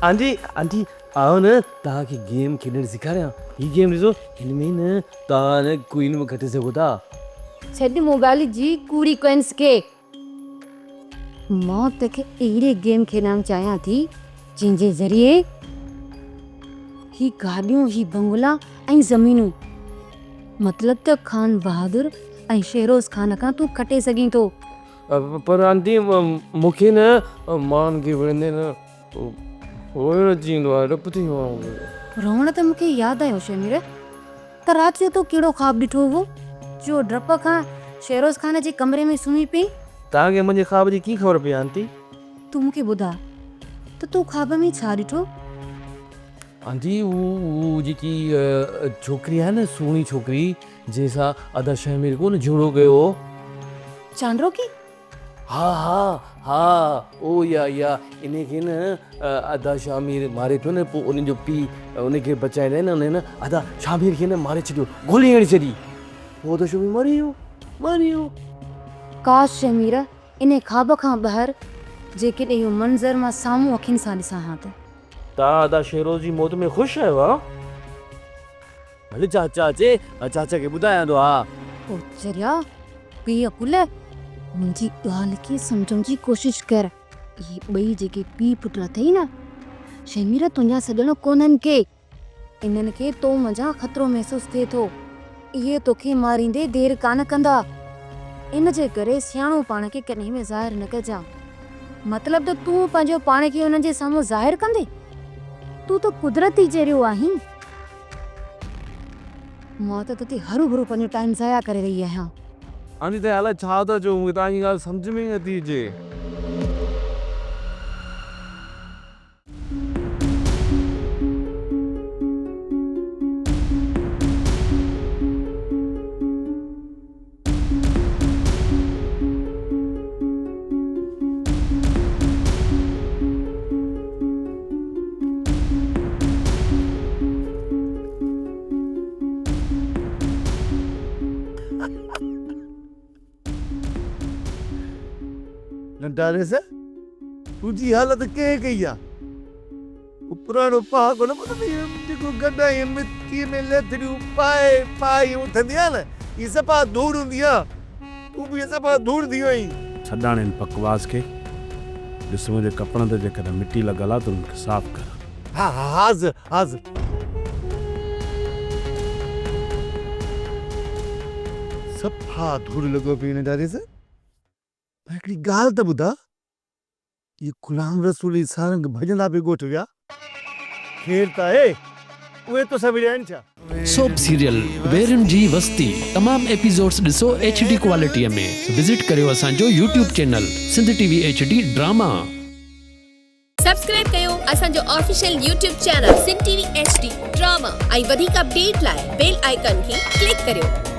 Aunty aunty आओ न तव्हांखे गेम खेॾणु सेखारियां। हीअ गेम ॾिसो, हिन में न तव्हां न क्वीन में खटे सघो था। छॾ मोबाइल जी कूड़ी क्वेंस खे। मां तोखे अहिड़े गेम खेॾणु चाहियां थी जंहिंजे ज़रिए ही गाॾियूं, ही बंगला ऐं ज़मीनूं, मतिलब त खान बहादुर ऐं शेरोज़ खान खां तूं खटे सघीं थो। पर आंटी मूंखे न माण्हुनि खे विढ़ंदे न रोइण अची वेंदो आहे, डपु थी वेंदो आहे। रोअण त मूंखे यादि आयो शमीर, त राति जो तो कहिड़ो ख़्वाबु ॾिठो हुओ जो डप खां शेरोज़ खान जे कमरे में सुम्ही पई? तव्हांखे मुंहिंजे ख़्वाब जी कीअं ख़बर पई आंटी? तूं मूंखे ॿुधा त तूं ख़्वाब में छा ॾिठो? आंटी हू जेकी छोकिरी आहे न, सुहिणी छोकिरी जंहिंसां अदा शमीर को न झूड़ो कयो हो। चांडरो की? हा हा हा ओ या इनखे न अदा शामिर मारे पियो न, पोइ उन जो पीउ उनखे बचाए लाइ न उन न अदा शामिर खे न मारे छॾियो, गोली हणी छॾी, पोइ अदा शामिर मरी वियो। काश शमीर इन ख़्वाब खां ॿाहिरि जेकॾहिं इहो मंज़र मां साम्हूं अखियुनि सां ॾिसां हा त। तव्हां अदा शेरोज़ जी मौत में ख़ुशि आहियो? हा भले चाचा अचे, चाचा खे ॿुधायां थो। हा ओ चरिया पीउ अकुल, मुंहिंजी ॻाल्हि खे सम्झण जी कोशिशि कर। इहे ॿई जेके पीउ पुट अथई न, शमीर तुंहिंजा सॼण कोन्हनि के, इन्हनि खे तो मंझां ख़तरो महसूसु थिए थो। इहे तोखे मारींदे देरि कान कंदा, इन जे करे सियाणो पाण खे कॾहिं बि ज़ाहिर न कजां। मतिलब त तूं पंहिंजो पाण खे उन्हनि जे साम्हूं ज़ाहिर कंदे? तूं त कुदरती जहिड़ो आहीं। मां त तोते हरू भरू पंहिंजो टाइम ज़ाया करे रही आहियां। आंटी त अलाए छा था चओ, मूंखे तव्हांजी ॻाल्हि सम्झ में ई नथी अचे। नंढाणे से तुंहिंजी हालत कंहिं कई आहे? पुराणो पहाको न जेको गॾाई मिटीअ में लेथड़ियूं पाए उथंदी आहे न, ही सफ़ा धूड़ हूंदी आहे। तूं बि सफ़ा धूड़ थी वई। छॾाणे हिन बकवास खे। ॾिस मुंहिंजे कपिड़नि ते जेकॾहिं मिटी लॻल आहे त उनखे साफ़ कर। हा हाज़िर। सफ़ा धूड़ लॻो पियो नंढाणे से। हिकिड़ी ॻाल्हि त ॿुधा, ये गुलाम रसूल सारंग भॼंदा पे ॻोठ विया, खेर त आहे उहे तो सभु आहिनि छा? सोप सीरियल वेरन जी वस्ती तमाम एपिसोड्स ॾिसो HD क्वालिटीअ में। विजिट करियो असांजो YouTube channel Sindh TV HD drama. Subscribe कयो असांजो official YouTube channel Sindh TV HD drama ऐं वधीक अपडेट लाइ बेल आइकन खे क्लिक करियो।